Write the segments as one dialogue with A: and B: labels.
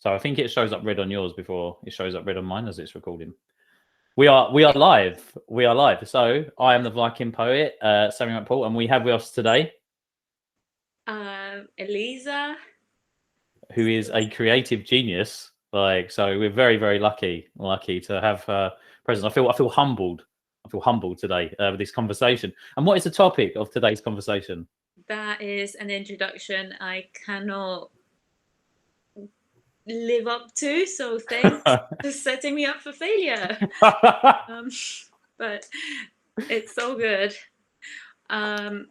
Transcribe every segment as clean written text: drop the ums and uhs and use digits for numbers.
A: So I think it shows up red on yours before it shows up red on mine as it's recording. We are live. We are live. So I am the Viking poet, Sammy McPaul, and we have with us today
B: Eliza.
A: who is a creative genius. So we're very, very lucky to have her present. I feel humbled. I feel humbled today with this conversation. And what is the topic of today's conversation?
B: That is an introduction I cannot live up to, so thanks for setting me up for failure. But it's so good. I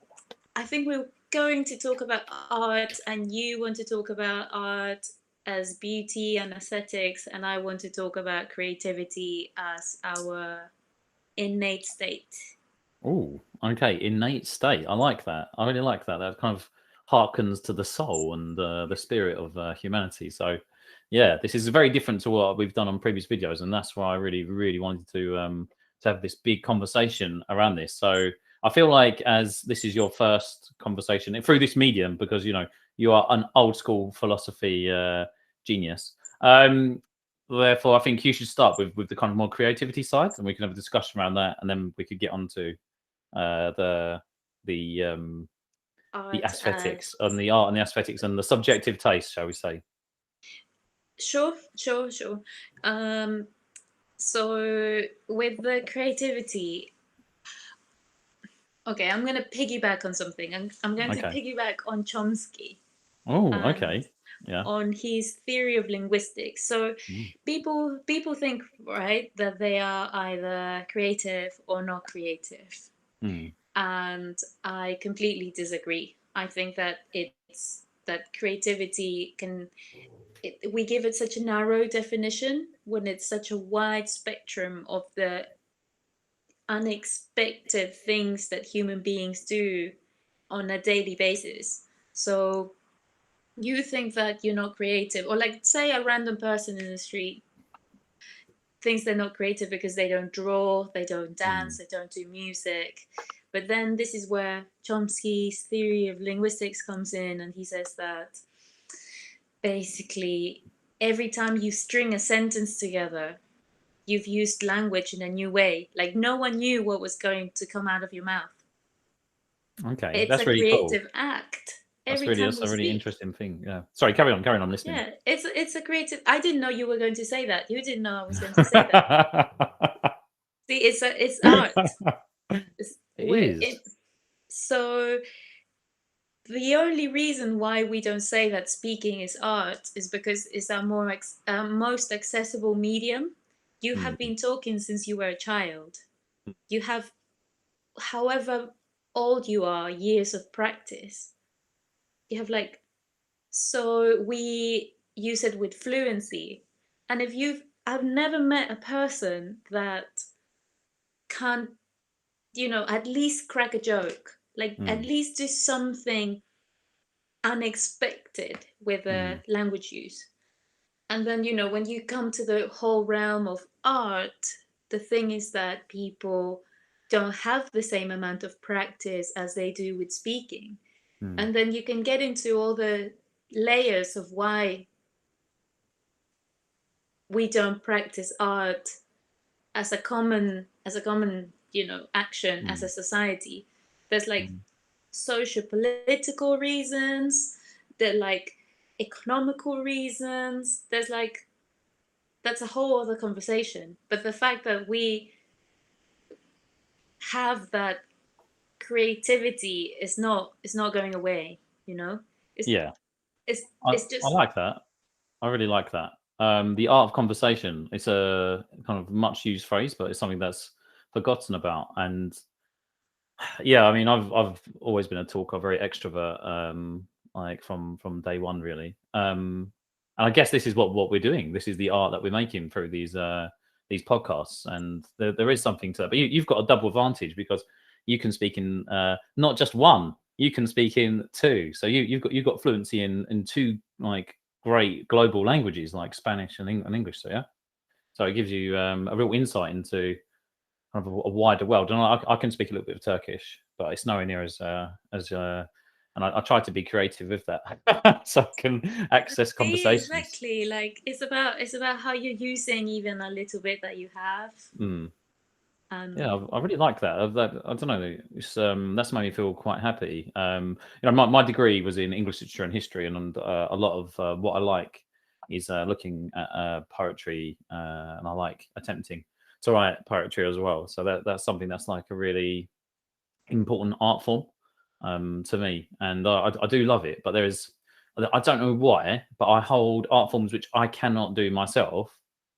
B: think we're going to talk about art, and you want to talk about art as beauty and aesthetics, and I want to talk about creativity as our innate state.
A: Oh, okay. Innate state. I like that. I really like that. That kind of harkens to the soul and the spirit of humanity. So, yeah, this is very different to what we've done on previous videos, and that's why I really, really wanted to have this big conversation around this. So, I feel like as this is your first conversation through this medium, because you are an old school philosophy genius. Therefore, I think you should start with the kind of more creativity side, and we can have a discussion around that, and then we could get on to the
B: Art
A: aesthetics
B: and
A: and the art and the aesthetics and the subjective taste, shall we say?
B: sure. Um, so with the creativity, okay, I'm gonna piggyback on something. I'm going to
A: Okay.
B: piggyback on Chomsky
A: Oh,
B: and
A: okay. Yeah.
B: on his theory of linguistics. So
A: Mm.
B: people think, right, that they are either creative or not creative,
A: Mm.
B: and I completely disagree. I think that creativity we give it such a narrow definition when it's such a wide spectrum of the unexpected things that human beings do on a daily basis. So you think that you're not creative, or like say a random person in the street thinks they're not creative because they don't draw, they don't dance,
A: Mm.
B: they don't do music. But then this is where Chomsky's theory of linguistics comes in, and he says that basically every time you string a sentence together, you've used language in a new way. Like no one knew what was going to come out of your mouth.
A: Okay,
B: It's
A: that's
B: a
A: really cool.
B: creative act every time
A: That's
B: we
A: a really
B: speak.
A: interesting thing. Yeah. Sorry, carry on. Carry on. I'm listening.
B: Yeah, it's a creative. I didn't know you were going to say that. You didn't know I was going to say that. See, it's art. It's
A: It
B: where
A: is.
B: it. So the only reason why we don't say that speaking is art is because it's our most accessible medium. You have
A: Mm.
B: been talking since you were a child. You have, however old you are, years of practice. You have like, so we use it with fluency. And I've never met a person that can't, at least crack a joke, like at
A: Mm.
B: least do something unexpected with the
A: Mm.
B: language use. And then, when you come to the whole realm of art, the thing is that people don't have the same amount of practice as they do with speaking.
A: Mm.
B: And then you can get into all the layers of why we don't practice art as a common action as a
A: Mm.
B: society. There's like
A: Mm.
B: social political reasons, there like economical reasons, there's like that's a whole other conversation. But the fact that we have that creativity is not going away, it's
A: Yeah.
B: it's
A: I
B: it's
A: I
B: just
A: like that. I really like that. The art of conversation. It's a kind of much used phrase, but it's something that's forgotten about. And yeah, I mean, I've always been a talker, very extrovert, like from day one, really. And I guess this is what we're doing. This is the art that we're making through these podcasts, and there is something to that. But you've got a double advantage because you can speak in not just one, you can speak in two. So you've got fluency in two like great global languages like Spanish and English. So yeah, so it gives you a real insight into kind of a wider world. And I can speak a little bit of Turkish, but it's nowhere near as and I try to be creative with that, so I can access
B: See,
A: conversations.
B: exactly. Like it's about how you're using even a little bit that you have.
A: Mm. Yeah,
B: Um,
A: I really like that. I don't know. It's that's made me feel quite happy. My degree was in English literature and history, and a lot of what I like is looking at poetry, and I like attempting to write poetry as well. So that's something that's like a really important art form to me, and I do love it. But I don't know why, but I hold art forms which I cannot do myself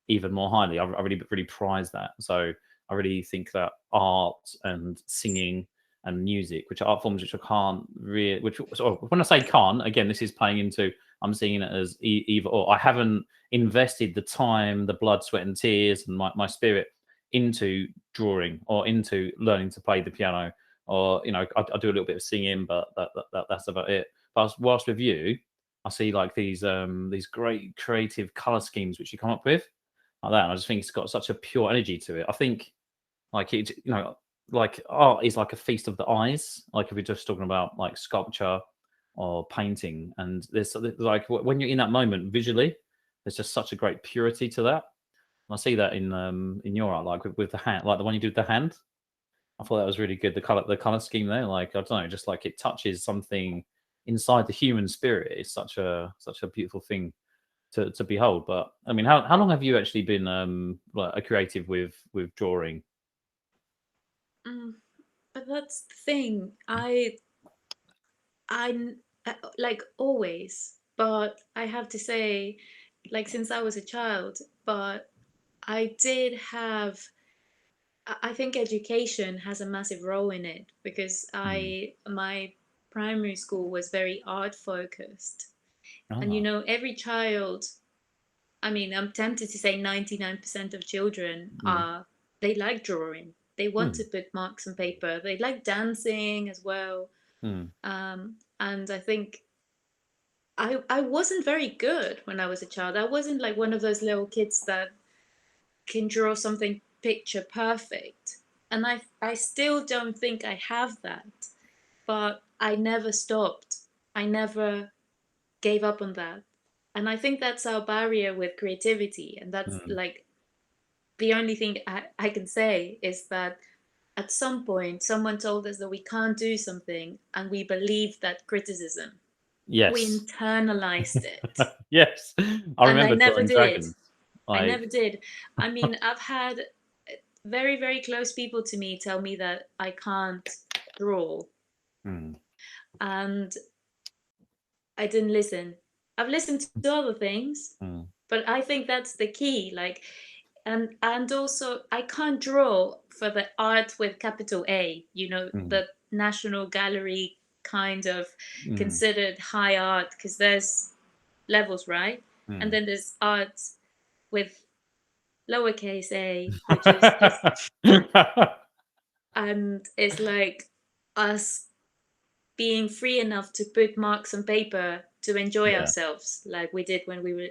A: even more highly. I really prize that. So I really think that art and singing and music, which are art forms which I can't really, which sort of, when I say can't, again, this is playing into I'm seeing it as either or. I haven't invested the time, the blood, sweat, and tears, and my spirit into drawing or into learning to play the piano, or I do a little bit of singing, but that's about it. But whilst with you, I see like these great creative color schemes which you come up with like that, and I just think it's got such a pure energy to it. I think like like art is like a feast of the eyes. Like if we're just talking about like sculpture or painting, and there's like when you're in that moment visually, there's just such a great purity to that. And I see that in your art, like with the hand, like the one you did with the hand. I thought that was really good. The color scheme there, like I don't know, just like it touches something inside the human spirit. It's such a beautiful thing to behold. But I mean, how long have you actually been like a creative with drawing?
B: mm, but that's the thing. I'm like always, but I have to say, like since I was a child, but I did have. I think education has a massive role in it because
A: Mm.
B: I my primary school was very art focused, and
A: Ah.
B: every child. I mean, I'm tempted to say 99% of children
A: Mm.
B: they like drawing. They want to
A: Mm.
B: put marks on paper. They like dancing as well.
A: Mm.
B: And I think I wasn't very good when I was a child. I wasn't like one of those little kids that can draw something picture perfect. And I still don't think I have that. But I never stopped. I never gave up on that. And I think that's our barrier with creativity. And that's
A: Mm.
B: like the only thing I can say is that at some point someone told us that we can't do something and we believed that criticism. We
A: Yes.
B: internalized it.
A: Yes. I
B: And I
A: remember
B: never
A: drawing
B: did.
A: dragons.
B: I never
A: Like,
B: did. I mean, I've had very, very close people to me tell me that I can't draw.
A: mm,
B: And I didn't listen. I've listened to other things,
A: mm,
B: but I think that's the key. Like, and also I can't draw for the art with capital A.
A: mm,
B: The National Gallery kind of
A: mm,
B: considered high art because there's levels, right? And
A: mm.
B: then there's art with lowercase a, which is just and it's like us being free enough to put marks on paper to enjoy
A: Yeah.
B: ourselves like we did when we were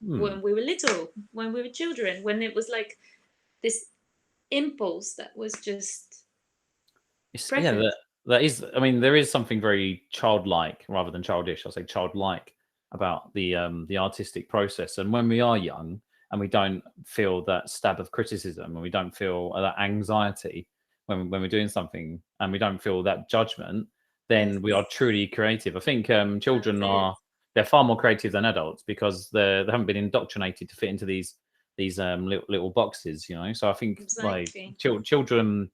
A: Mm.
B: little, when we were children, when it was like this impulse that was just
A: Yeah,
B: present.
A: that is. I mean, there is something very childlike rather than childish. I'll say childlike about the artistic process. And when we are young and we don't feel that stab of criticism, and we don't feel that anxiety when we're doing something, and we don't feel that judgment, then we are
B: Yes,
A: truly creative. I think
B: that's
A: children
B: it.
A: they're far more creative than adults because they haven't been indoctrinated to fit into these little boxes. So I think like
B: Exactly.
A: children,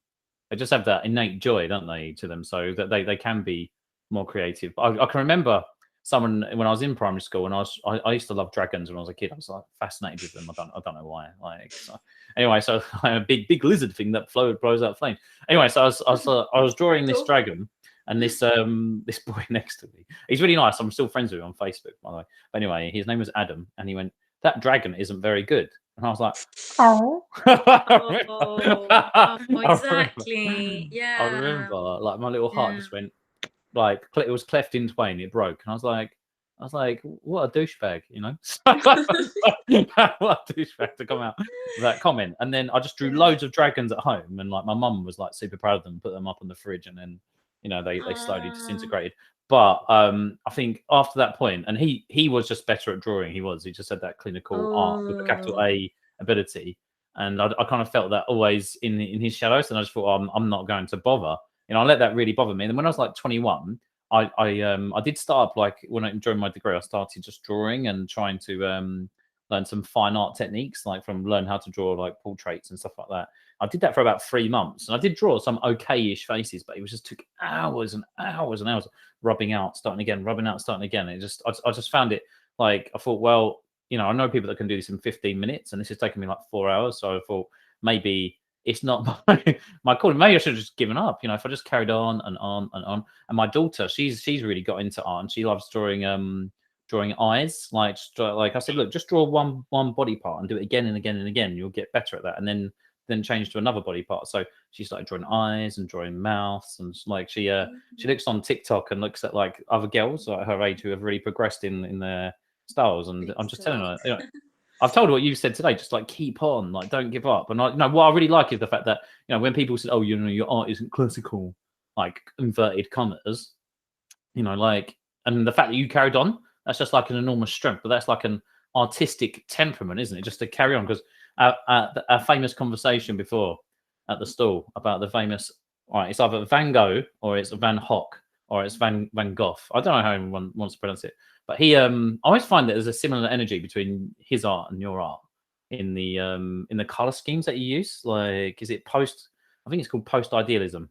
A: they just have that innate joy, don't they, to them, so that they can be more creative. But I can remember someone when I was in primary school, and I used to love dragons when I was a kid. I was like fascinated with them. I don't know why. Like so, anyway, so a big lizard thing that blows out flames. Anyway, so I was drawing this
B: Cool.
A: dragon, and this boy next to me, he's really nice. I'm still friends with him on Facebook, by the way. But anyway, his name was Adam, and he went, "That dragon isn't very good," and I was like, "Oh."
B: Oh, oh,
A: I remember,
B: exactly.
A: I
B: Yeah,
A: remember, like my little heart
B: yeah.
A: just went like it was cleft in twain. It broke, and I was like, what a douchebag, what a douchebag to come out with that comment. And then I just drew
B: Yeah.
A: loads of dragons at home, and like my mum was like super proud of them, put them up on the fridge, and then they slowly
B: Ah,
A: disintegrated. But I think after that point, and he was just better at drawing. He just had that clinical art with a capital
B: Oh.
A: A ability, and I kind of felt that always in his shadows. And I just thought, I'm not going to bother. I let that really bother me. And then when I was like 21, I did start up, like during my degree, I started just drawing and trying to learn some fine art techniques, like from learn how to draw like portraits and stuff like that. I did that for about 3 months, and I did draw some okay-ish faces, but it was just took hours and hours and hours rubbing out, starting again, rubbing out, starting again. I just found it like, I thought, well, I know people that can do this in 15 minutes, and this has taken me like 4 hours. So I thought maybe it's not my calling. Maybe I should have just given up. If I just carried on and on and on. And my daughter, she's really got into art, and she loves drawing eyes. Like I said, look, just draw one body part and do it again and again and again. You'll get better at that, and then change to another body part. So she started drawing eyes and drawing mouths, and like she looks on TikTok and looks at like other girls like her age who have really progressed in their styles. And I'm just telling her, I've told her what you said today, just like keep on, like don't give up. And what I really like is the fact that when people said, oh, your art isn't classical, like inverted commas, like, and the fact that you carried on, that's just like an enormous strength. But that's like an artistic temperament, isn't it? Just to carry on, because our famous conversation before at the stall about the famous, right, it's either Van Gogh or it's Van Hock or it's Van Gogh. I don't know how anyone wants to pronounce it, but I always find that there's a similar energy between his art and your art in the color schemes that you use. Like, is it post? I think it's called post idealism.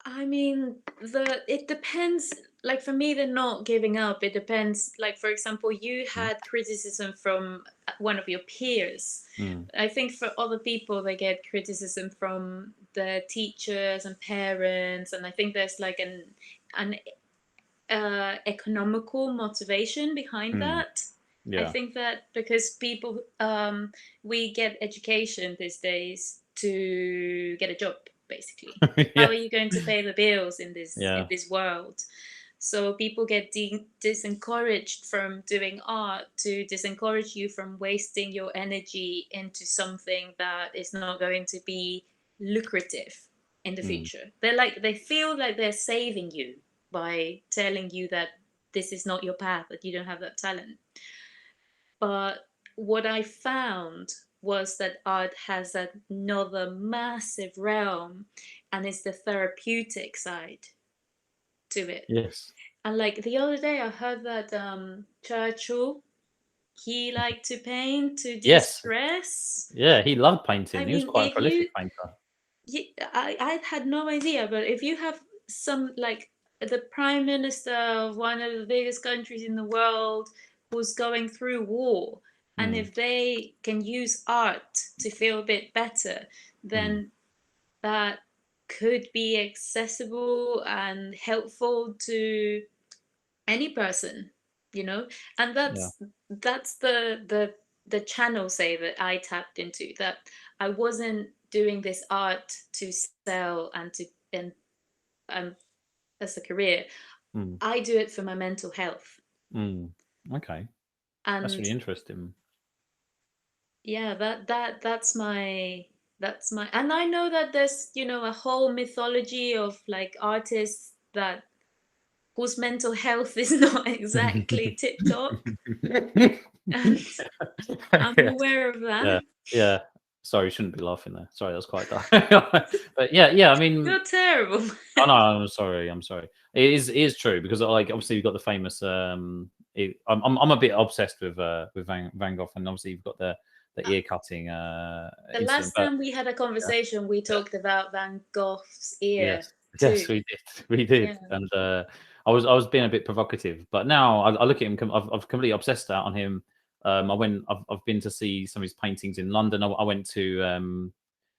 B: I mean, it depends. Like for me, they're not giving up. It depends. Like for example, you
A: Mm.
B: had criticism from one of your peers.
A: Mm.
B: I think for other people, they get criticism from the teachers and parents, and I think there's like an economical motivation behind
A: Mm.
B: that. I
A: Yeah.
B: think that because people, we get education these days to get a job, basically. How
A: Yeah.
B: are you going to pay the bills in
A: Yeah.
B: this world? So people get disencouraged from doing art, to disencourage you from wasting your energy into something that is not going to be lucrative in the
A: Mm.
B: future. They feel like they're saving you by telling you that this is not your path, that you don't have that talent. But what I found was that art has another massive realm, and it's the therapeutic side to it.
A: Yes.
B: And like the other day, I heard that Churchill, he liked to paint to
A: Yes.
B: de-stress.
A: Yeah. He loved
B: I
A: painting. He was
B: mean,
A: quite a prolific painter.
B: I had no idea, but if you have some like the prime minister of one of the biggest countries in the world who's going through war, and
A: Mm.
B: if they can use art to feel a bit better,
A: Mm.
B: then that could be accessible and helpful to any person, you know. And
A: Yeah.
B: that's the channel, say, that I tapped into, that I wasn't doing this art to sell and as a career.
A: Mm.
B: I do it for my mental health.
A: Mm. Okay. That's
B: And
A: really interesting.
B: yeah, that's my, and I know that there's, a whole mythology of like artists that whose mental health is not exactly tip top, and I'm
A: Yeah.
B: aware of that.
A: Yeah. Yeah. Sorry, you shouldn't be laughing there. Sorry, that was quite dark. But yeah. I mean,
B: You're terrible.
A: oh no, I'm sorry. I'm sorry. It is true, because like obviously you've got the famous. I'm a bit obsessed with Van Gogh, and obviously you've got the ear cutting
B: The
A: incident.
B: last
A: But
B: time we had a
A: yeah,
B: conversation, we
A: yeah.
B: talked about Van Gogh's ear
A: Yes, yes,
B: too.
A: we did, we did,
B: Yeah.
A: and I was being a bit provocative, but now I look at him. I've completely obsessed out on him. I've been to see some of his paintings in London. I went to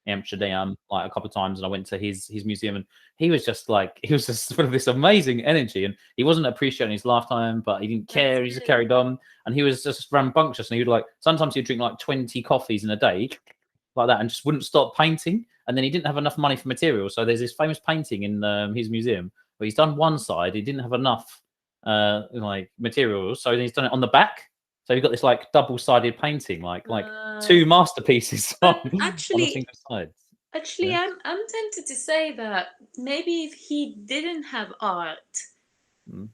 A: Amsterdam like a couple of times, and I went to his museum, and he was just full of this amazing energy, and he wasn't appreciating his lifetime, but he didn't
B: That's
A: care. He just
B: it.
A: carried on, and he was just rambunctious, and he would like sometimes he'd drink like 20 coffees in a day, like that, and just wouldn't stop painting. And then he didn't have enough money for materials, so there's this famous painting in his museum where he's done one side. He didn't have enough like materials, so he's done it on the back. So you've got this like double-sided painting, like
B: Uh,
A: two masterpieces
B: but
A: on a single side.
B: actually,
A: Yeah.
B: I'm tempted to say that maybe if he didn't have art,
A: Mm.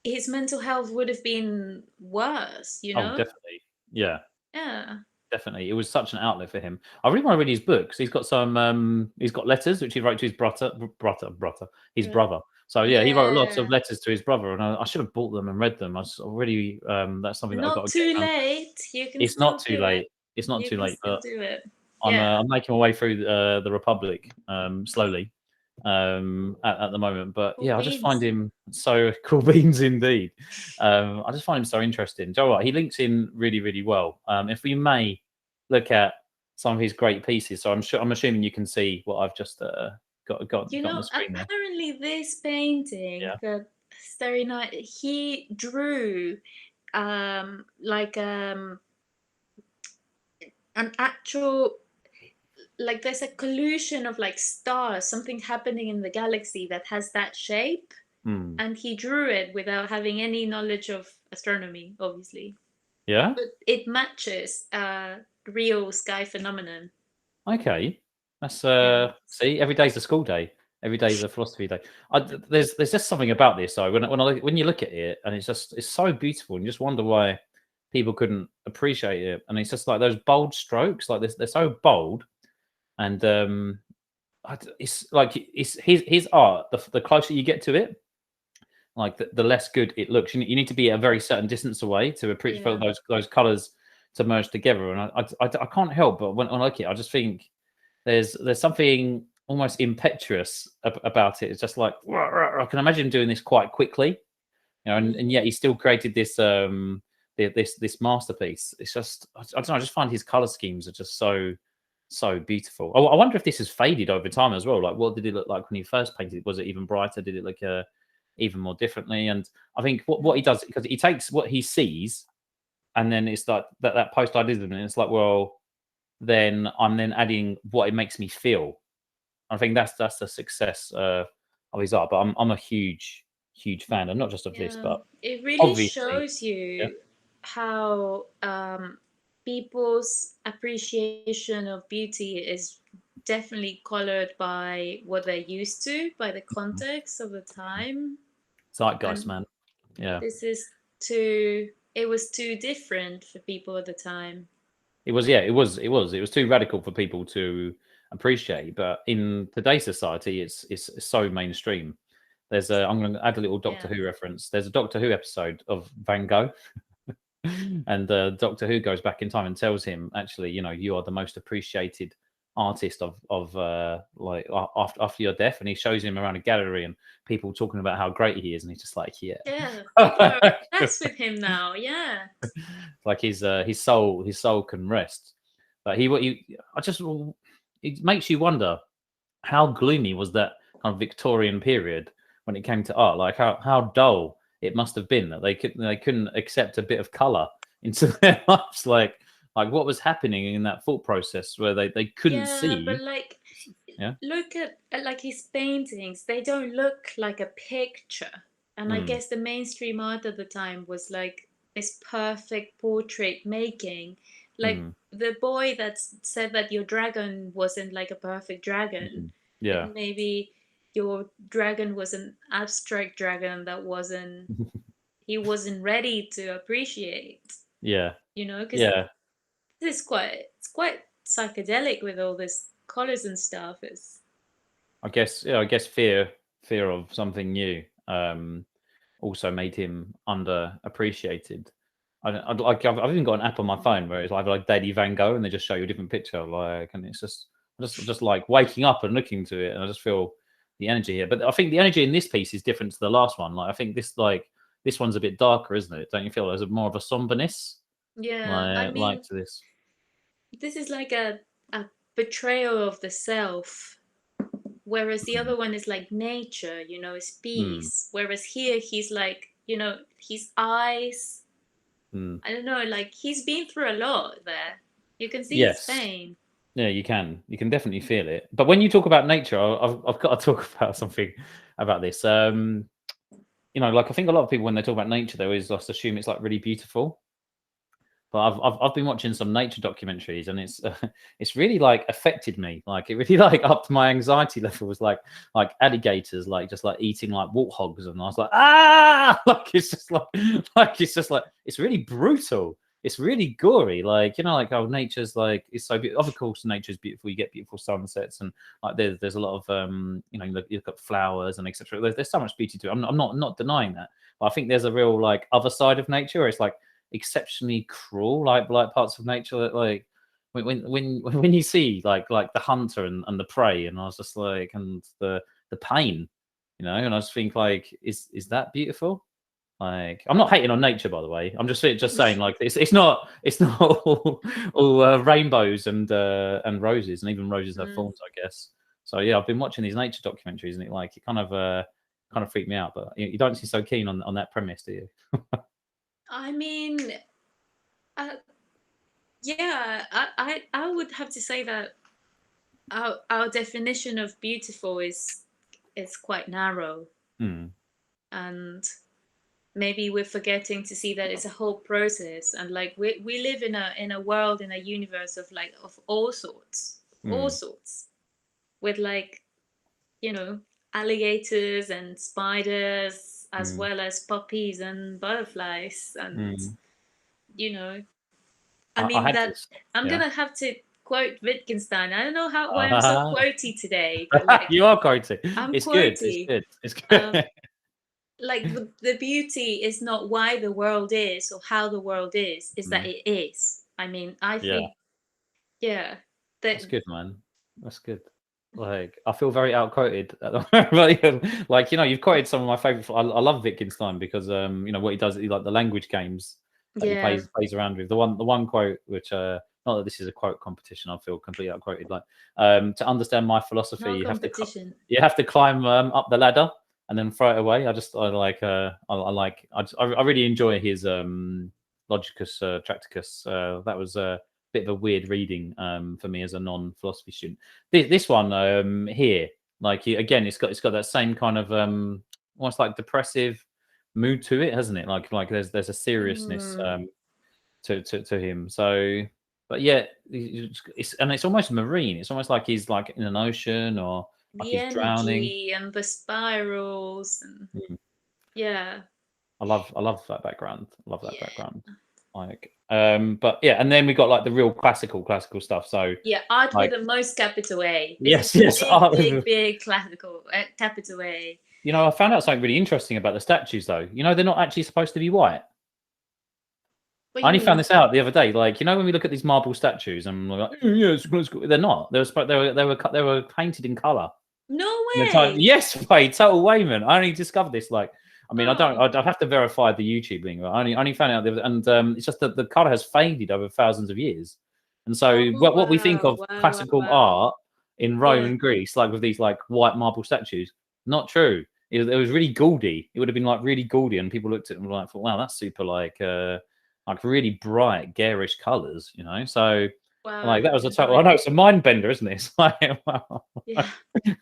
B: his mental health would have been worse,
A: Oh, definitely. Yeah.
B: Yeah.
A: Definitely, it was such an outlet for him. I really want to read his books. He's got some. He's got letters which he wrote to his his
B: Right.
A: brother. So yeah, he wrote lots of
B: Yeah.
A: letters to his brother, and I should have bought them and read them. I was really. That's something that I got
B: Not
A: to get
B: too
A: around to.
B: late. You can
A: It's not
B: still
A: too
B: do it.
A: late. It's not
B: You
A: too
B: can
A: late,
B: still
A: but
B: do it. Yeah.
A: I'm making my way through the Republic slowly at the moment. But
B: Cool
A: yeah, I just find
B: beans.
A: him so cool beans indeed. I just find him so interesting. Joe, he links in really, really well. If we may look at some of his great pieces, so I'm assuming you can see what I've just got on the screen there.
B: Apparently this painting
A: Yeah.
B: that Starry Night, he drew like an actual, like there's a collusion of like stars, something happening in the galaxy that has that shape,
A: Hmm.
B: and he drew it without having any knowledge of astronomy, obviously.
A: Yeah.
B: But it matches real sky phenomenon.
A: Okay. That's
B: Yeah.
A: see, every day's a school day. Every day's a philosophy day. There's just something about this though. When you look at it, and it's so beautiful, and you just wonder why people couldn't appreciate it. And it's just like those bold strokes, like this, they're so bold, and it's like it's his art. The closer you get to it, like the less good it looks. You need to be a very certain distance away to appreciate
B: Yeah.
A: those colors to merge together. And I can't help but when I look at it, I just think there's something almost impetuous about it. It's just like "Rah, rah, rah." I can imagine doing this quite quickly, and yet he still created this this masterpiece. It's just I don't know. I just find his color schemes are just so beautiful. I wonder if this has faded over time as well. Like, what did it look like when he first painted it? Was it even brighter? Did it look even more differently? And I think what he does, because he takes what he sees, and then it's like that post idealism, and it's like, well, then I'm then adding what it makes me feel. I think that's the success of his art. But I'm a huge fan, and not just of this,
B: Yeah,
A: but
B: it really
A: obviously,
B: shows
A: yeah.
B: you how people's appreciation of beauty is definitely colored by what they're used to, by the
A: Mhm.
B: context of the time.
A: Zeitgeist,
B: And
A: man. Yeah.
B: this is too, it was too different for people at the time.
A: It was, yeah, it was too radical for people to appreciate. But in today's society, it's so mainstream. I'm going to add a little Doctor
B: Yeah.
A: Who reference. There's a Doctor Who episode of Van Gogh, and Doctor Who goes back in time and tells him, actually, you are the most appreciated artist of like after your death, and he shows him around a gallery and people talking about how great he is, and he's just like, yeah.
B: Yeah, people are obsessed with him now. Yeah.
A: Like his soul can rest. But I just it makes you wonder how gloomy was that kind of Victorian period when it came to art. Like how dull it must have been that they couldn't accept a bit of color into their lives. Like what was happening in that thought process where they couldn't
B: Yeah, but
A: see.
B: like,
A: Yeah.
B: look at like his paintings. They don't look like a picture. And I
A: Mm,
B: guess the mainstream art at the time was like this perfect portrait making. Like
A: mm,
B: the boy that said that your dragon wasn't like a perfect dragon.
A: mm. Yeah.
B: Maybe your dragon was an abstract dragon that wasn't, he wasn't ready to appreciate.
A: Yeah.
B: Because
A: Yeah.
B: this is quite psychedelic with all this colors and stuff. It's
A: I guess fear of something new also made him underappreciated. I've even got an app on my phone where it's like Daily Van Gogh, and they just show you a different picture, and it's just like waking up and looking to it, and I just feel the energy here. But I think the energy in this piece is different to the last one. Like I think this one's a bit darker, isn't it? Don't you feel there's more of a somberness
B: yeah. I
A: like
B: mean,
A: to this?
B: this is like a betrayal of the self, whereas the
A: Mm,
B: other one is like nature. Is
A: mm,
B: peace. Whereas here he's like, his eyes.
A: mm.
B: I don't know. Like he's been through a lot there. You can see his
A: Yes.
B: pain.
A: Yeah, you can. You can definitely feel it. But when you talk about nature, I've got to talk about something about this. Like I think a lot of people when they talk about nature, they always just assume it's like really beautiful. but I've been watching some nature documentaries, and it's really like affected me. Like it really like upped my anxiety levels. Like alligators, like just like eating like warthogs, and I was like, ah, like it's just like it's really brutal. It's really gory. Like like how nature's like it's so beautiful. Of course, nature's beautiful. You get beautiful sunsets, and like there's a lot of you've got flowers and etc. There's so much beauty to it. I'm not denying that. But I think there's a real like other side of nature where it's like exceptionally cruel, like parts of nature that like when you see like the hunter and the prey, and I was just like, and the pain, and I just think like, is that beautiful? Like, I'm not hating on nature, by the way. I'm just saying like it's not all rainbows and roses, and even roses have thorns, I guess. So yeah, I've been watching these nature documentaries, and it kind of freaked me out. But you don't seem so keen on that premise, do you?
B: I mean, uh, yeah, I would have to say that our definition of beautiful is quite narrow,
A: Hmm.
B: and maybe we're forgetting to see that it's a whole process, and like we live in a world, in a universe of like of all
A: Hmm.
B: sorts, with like alligators and spiders, as
A: Hmm.
B: well as poppies and butterflies, and
A: Hmm.
B: you know I
A: I
B: mean
A: had
B: that
A: this.
B: I'm
A: Yeah.
B: gonna have to quote Wittgenstein. I don't know why I'm so quotey today, but like
A: You are quotey.
B: I'm
A: It's good. It's
B: quotey.
A: good. It's
B: Um,
A: good.
B: like the beauty is not why the world is or how the world is that
A: Mm.
B: it is. I mean, I
A: Yeah,
B: think, yeah, that
A: that's good, man. That's good. Like, I feel very outquoted at the moment. Like, you've quoted some of my favorite. I love Wittgenstein because, what he does, he like the language games that he
B: yeah,
A: plays around with. The one quote, which, not that this is a quote competition, I feel completely outquoted. Like, to understand my philosophy,
B: no
A: you have to
B: competition.
A: climb up the ladder and then throw it away. I really enjoy his Logicus Tracticus. That was a bit of a weird reading for me as a non-philosophy student. This one here, like again, it's got that same kind of almost like depressive mood to it, hasn't it? Like there's a seriousness
B: Mm,
A: to him. So, but yeah, it's almost marine. It's almost like he's like in an ocean, or like
B: the
A: he's drowning.
B: energy and the spirals, and
A: Mm.
B: yeah,
A: I love that background. Love that
B: yeah,
A: background. Like, but yeah, and then we got like the real classical stuff. So,
B: yeah. Art with
A: like,
B: the most capital A. This is
A: yes, yes.
B: big, big, big classical capital A.
A: I found out something really interesting about the statues, though. They're not actually supposed to be white.
B: What do
A: I
B: you
A: only found
B: mean?
A: this out the other day. Like, when we look at these marble statues, and we're like, "Oh, yeah, it's good." They're not. They were painted in color.
B: No
A: The time,
B: way.
A: yes, wait, total Wayman. I only discovered this. Like, I mean, I don't.
B: Oh,
A: I'd have to verify the YouTube link. But I only found out, and it's just that the color has faded over thousands of years. And
B: oh
A: so, what we think
B: wow,
A: of
B: wow, wow,
A: classical
B: wow.
A: art in Rome
B: Yeah.
A: and Greece, like with these like white marble statues, not true. It was really gaudy. It would have been like really gaudy, and people looked at it and were like, "Wow, that's super like really bright, garish colors." So,
B: Wow,
A: like that was a
B: no
A: total. I know
B: idea.
A: it's a mind bender, isn't it? It's like, wow.
B: Yeah.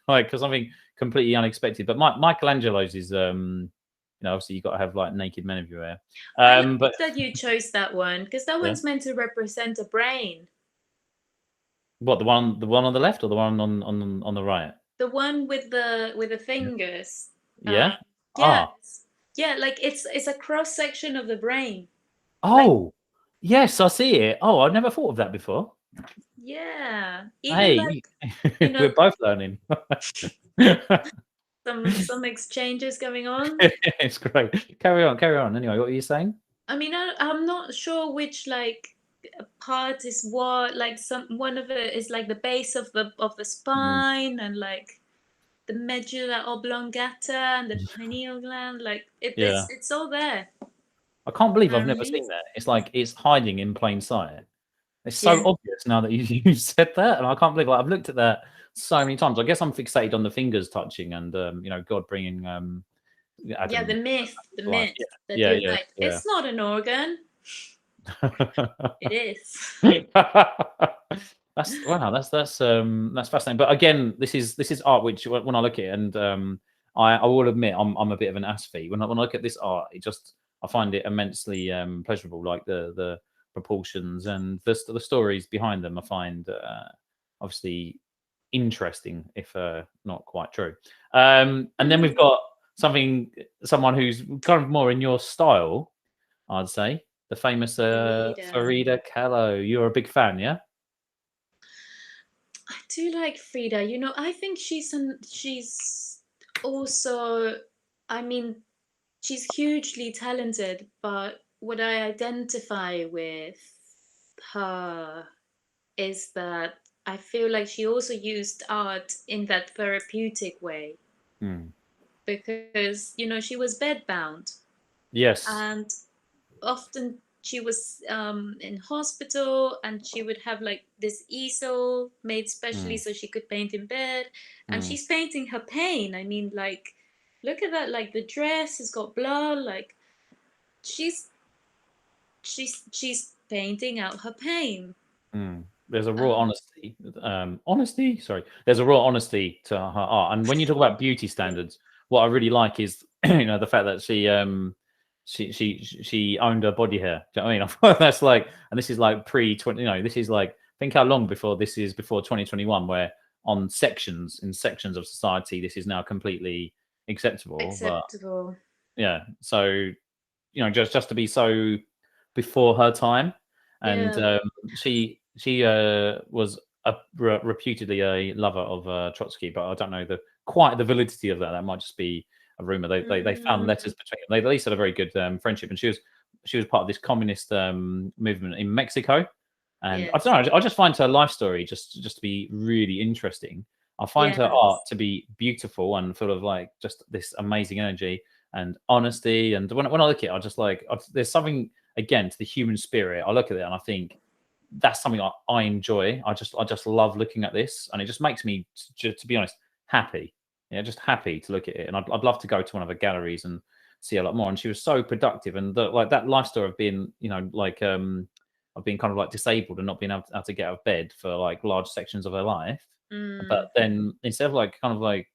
A: Like, because something completely unexpected. But Michelangelo's is, obviously you got to have like naked men everywhere.
B: I like
A: But
B: that you chose that one because that
A: yeah,
B: one's meant to represent a brain.
A: what the one on the left or the one on the right?
B: The one with the fingers.
A: Yeah. Ah.
B: Yes. Yeah, like it's a cross section of the brain. Like,
A: Oh. Yes, I see it. Oh, I never thought of that before.
B: yeah. Even
A: Hey,
B: like, you know,
A: we're both learning.
B: some exchanges going on.
A: It's great. Carry on, carry on. Anyway, what were you saying?
B: I mean, I'm not sure which like part is what. Like some one of it is like the base of the
A: Mm,
B: spine, and like the medulla oblongata and the pineal gland. Like
A: yeah.
B: it's all there.
A: I can't believe I've never seen
B: Amazing.
A: that. It's like it's hiding in plain sight. It's so
B: Yeah.
A: obvious now that you said that, and I can't believe I've looked at that so many times. I guess I'm fixated on the fingers touching and God bringing
B: Yeah,
A: Adam
B: the
A: to life.
B: myth that
A: Yeah,
B: you're
A: yeah,
B: like,
A: yeah,
B: it's not an organ. It
A: yeah.
B: is.
A: That's wow. That's fascinating. But again, this is art which when I look at it, and I will admit I'm a bit of an aesthete. When I look at this art, I find it immensely pleasurable. Like proportions, and the stories behind them I find obviously interesting, if not quite true. And then we've got someone who's kind of more in your style, I'd say, the famous
B: Frida.
A: Farida Kahlo. You're a big fan, yeah?
B: I do like Frida. You know, I think she's also, I mean, she's hugely talented, but what I identify with her is that I feel like she also used art in that therapeutic way
A: Mm.
B: because, you know, she was bedbound
A: Yes.
B: and often she was in hospital and she would have like this easel made specially
A: Mm.
B: so she could paint in bed, and
A: Mm.
B: she's painting her pain. I mean, like, look at that, like the dress has got blood, like she's she's painting out her pain.
A: Mm. There's a raw
B: um
A: honesty. Honesty. Sorry. There's a raw honesty to her art. And when you talk about beauty
B: yeah,
A: standards, what I really like is the fact that she owned her body hair. Do you know what I mean? I thought that's like, and this is like pre 20. This is like, think how long before this is, before 2021, where on sections of society this is now completely acceptable. But
B: acceptable.
A: yeah, so just to be so before her time, and
B: Yeah.
A: she was reputedly a lover of Trotsky, but I don't know quite the validity of that. That might just be a rumor. They found
B: Mm,
A: letters between them. They at least had a very good friendship, and she was part of this communist movement in Mexico. And I
B: yes.
A: don't know. I just find her life story just to be really interesting. I find her art
B: Yes.
A: to be beautiful and full of like just this amazing energy and honesty. And when I look at it, I just like there's something again to the human spirit. I look at it and I think that's something I enjoy. I just love looking at this, and it just makes me, to be honest, happy. Yeah, just happy to look at it, and I'd love to go to one of the galleries and see a lot more. And she was so productive, and like that life story of being, like of being kind of like disabled and not being able to get out of bed for like large sections of her life. But
B: Mm,
A: then instead of like kind of like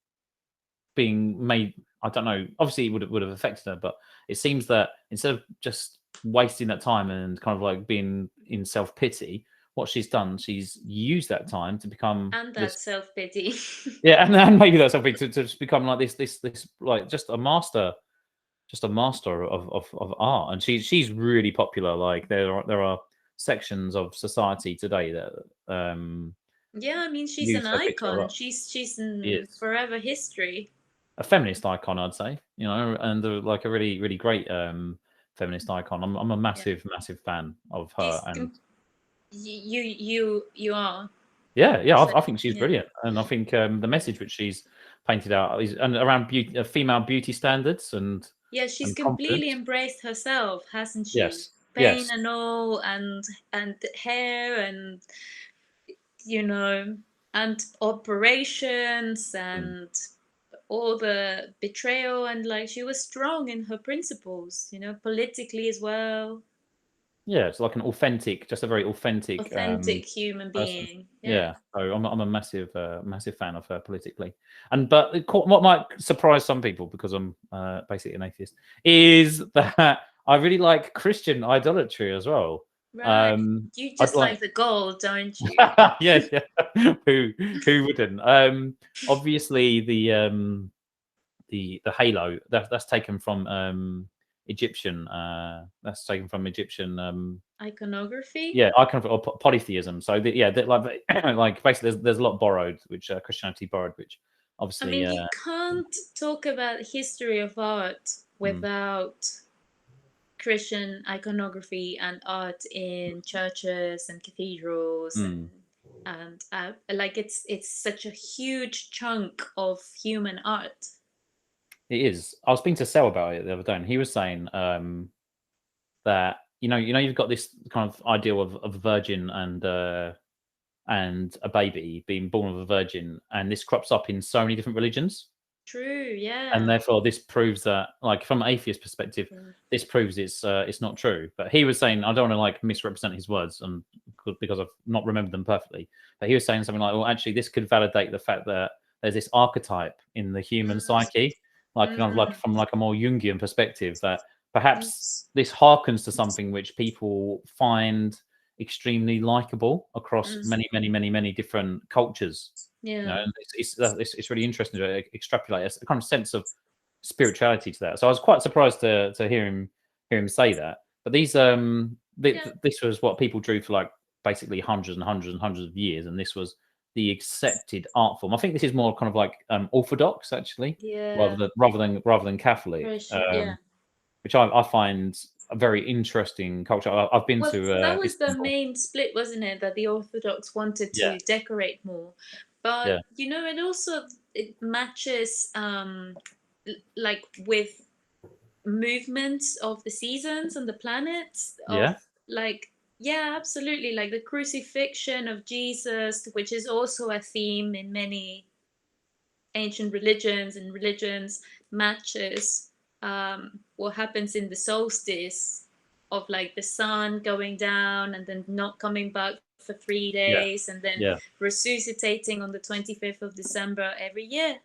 A: being made, I don't know, obviously it would have affected her, but it seems that instead of just wasting that time and kind of like being in self-pity, what she's done, she's used that time to become
B: and that
A: this.
B: self-pity.
A: Yeah, and maybe that's something to just become like this like just a master of art. And she's really popular. Like there are sections of society today that
B: Yeah, I mean, she's an
A: use her picture a
B: icon.
A: lot.
B: She's
A: She
B: in
A: is
B: forever history.
A: a feminist icon, I'd say. And like a really, really great feminist icon. I'm a
B: Yeah.
A: massive, massive fan of her.
B: She's
A: And
B: you are.
A: yeah, yeah,
B: So
A: I think she's
B: yeah.
A: brilliant. And I think the
B: Yeah.
A: message which she's painted out is and around beauty, female beauty standards
B: Yeah, she's
A: and
B: completely
A: confidence.
B: embraced herself, hasn't she?
A: Yes,
B: Pain
A: yes,
B: and all, and hair, and you know, and operations,
A: mm.
B: and all the betrayal, and like she was strong in her principles, you know, politically as well.
A: Yeah. It's like an authentic, just a very authentic
B: Authentic human
A: person.
B: being. Yeah.
A: Yeah, so I'm a massive massive fan of her politically, and but what might surprise some people, because I'm basically an atheist, is that I really like Christian idolatry as well.
B: Right.
A: Um,
B: You
A: I'd
B: just
A: like,
B: like the gold, don't you?
A: yeah, yeah. who who wouldn't? Obviously the halo that's taken from Egyptian. That's taken from Egyptian.
B: Iconography.
A: Yeah, icon or polytheism. So yeah, like like basically there's a lot borrowed, which Christianity borrowed, which
B: I
A: obviously
B: mean, you can't talk about history of art
A: mm,
B: without Christian iconography and art in churches and cathedrals,
A: mm,
B: and like it's such a huge chunk of human art.
A: it is. I was speaking to Sel about it the other day, and he was saying that you've got this kind of ideal of a virgin and a baby being born of a virgin, and this crops up in so many different religions.
B: True,
A: And
B: yeah.
A: therefore this proves that, like, from an atheist perspective,
B: Yeah.
A: this proves it's not true. But he was saying, I don't want to like misrepresent his words, and because I've not remembered them perfectly, but he was saying something like, well, actually this could validate the fact that there's this archetype in the human
B: Mm,
A: psyche, like kind of like
B: mm,
A: from like a more Jungian perspective, that perhaps
B: Yes.
A: this harkens to something which people find extremely likable across
B: Mm.
A: many different cultures. You know,
B: Yeah.
A: and it's really interesting to extrapolate a kind of sense of spirituality to that. So I was quite surprised to hear him say that. But
B: Yeah.
A: this was what people drew for like basically hundreds and hundreds and hundreds of years, and this was the accepted art form. I think this is more kind of like orthodox actually,
B: Yeah.
A: rather than Catholic,
B: Yeah.
A: which I find a very interesting culture. I've been
B: Well,
A: to
B: that was the
A: Istanbul.
B: main split, wasn't it? That the Orthodox wanted
A: Yeah,
B: to decorate more, but
A: yeah,
B: it also it matches like with movements of the seasons and the planets of
A: yeah,
B: like yeah, absolutely, like the crucifixion of Jesus, which is also a theme in many ancient religions, and religions matches what happens in the solstice of like the sun going down and then not coming back for three
A: yeah,
B: days and then
A: yeah.
B: resuscitating on the 25th of December every year.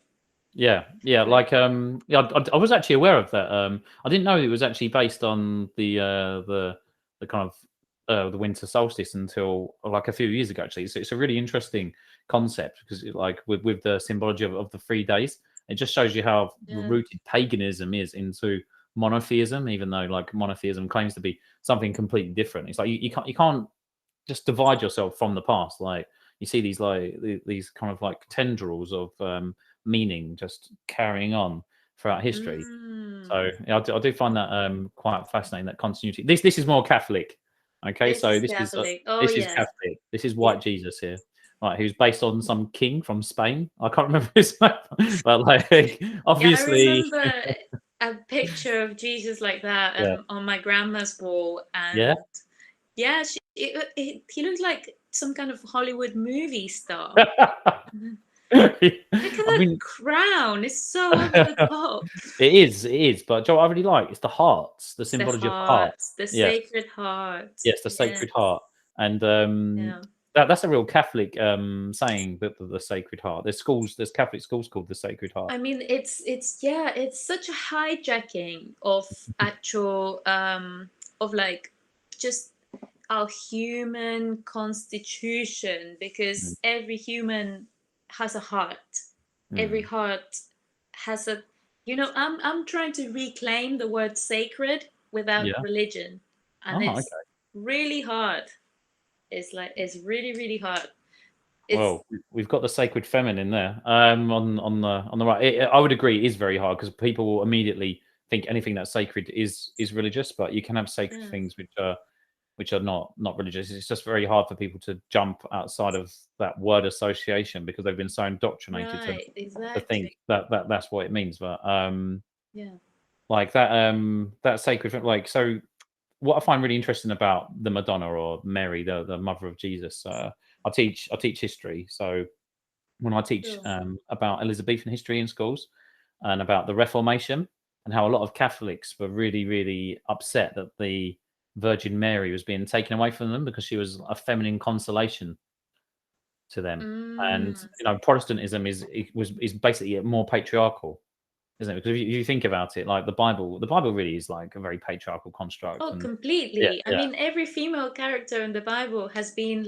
A: Yeah, yeah,
B: Like,
A: like yeah, I was actually aware of that. I didn't know it was actually based on the kind of the winter solstice until like a few years ago. Actually, so it's a really interesting concept because like with the symbology of the 3 days, it just shows you how
B: yeah.
A: rooted paganism is into monotheism. Even though like monotheism claims to be something completely different, it's like you can't just divide yourself from the past. Like you see these like these kind of like tendrils of meaning just carrying on throughout history.
B: Mm,
A: So yeah, I do find that quite fascinating, that continuity. This is more Catholic. Okay,
B: this
A: so
B: is Catholic. Oh
A: this is
B: yeah.
A: Catholic. This is
B: Yeah.
A: white Jesus here. Right, who's based on some king from Spain. I can't remember his name, but like
B: Yeah, I
A: obviously,
B: remember a picture of Jesus like that
A: yeah,
B: on my grandma's wall,
A: yeah.
B: and yeah, he looked like some kind of Hollywood movie star. Mhm. Look at
A: I
B: that
A: mean,
B: crown; it's so over the top.
A: it is. But Joe, I really like it's the hearts, the
B: It's the
A: symbology of the heart.
B: heart, the
A: Yes,
B: Sacred Heart.
A: yes, the
B: Yeah,
A: Sacred Heart, and
B: yeah.
A: that's a real Catholic saying that the Sacred Heart. There's Catholic schools called the Sacred Heart.
B: I mean, it's yeah, it's such a hijacking of actual of like just our human constitution,
A: Mm,
B: because every human has a heart. Every
A: mm.
B: heart has a I'm trying to reclaim the word sacred without
A: Yeah.
B: religion, and
A: Oh,
B: it's
A: okay.
B: really hard. It's really really hard. It's
A: Well, we've got the sacred feminine there on the right. I would agree it is very hard because people will immediately think anything that's sacred is religious, but you can have sacred
B: yeah,
A: things which are not religious. It's just very hard for people to jump outside of that word association because they've been so indoctrinated
B: right,
A: to think
B: exactly.
A: that's what it means. But
B: Yeah.
A: like that sacred like so what I find really interesting about the Madonna or Mary, the mother of Jesus, I teach history. So when I teach
B: Sure.
A: about Elizabethan history in schools and about the Reformation and how a lot of Catholics were really upset that the Virgin Mary was being taken away from them because she was a feminine consolation to them. And
B: Mm.
A: you know, Protestantism is basically more patriarchal, isn't it? Because if you think about it, like the Bible really is like a very patriarchal construct.
B: Oh,
A: And yeah,
B: completely. I
A: yeah.
B: mean, every female character in the Bible has been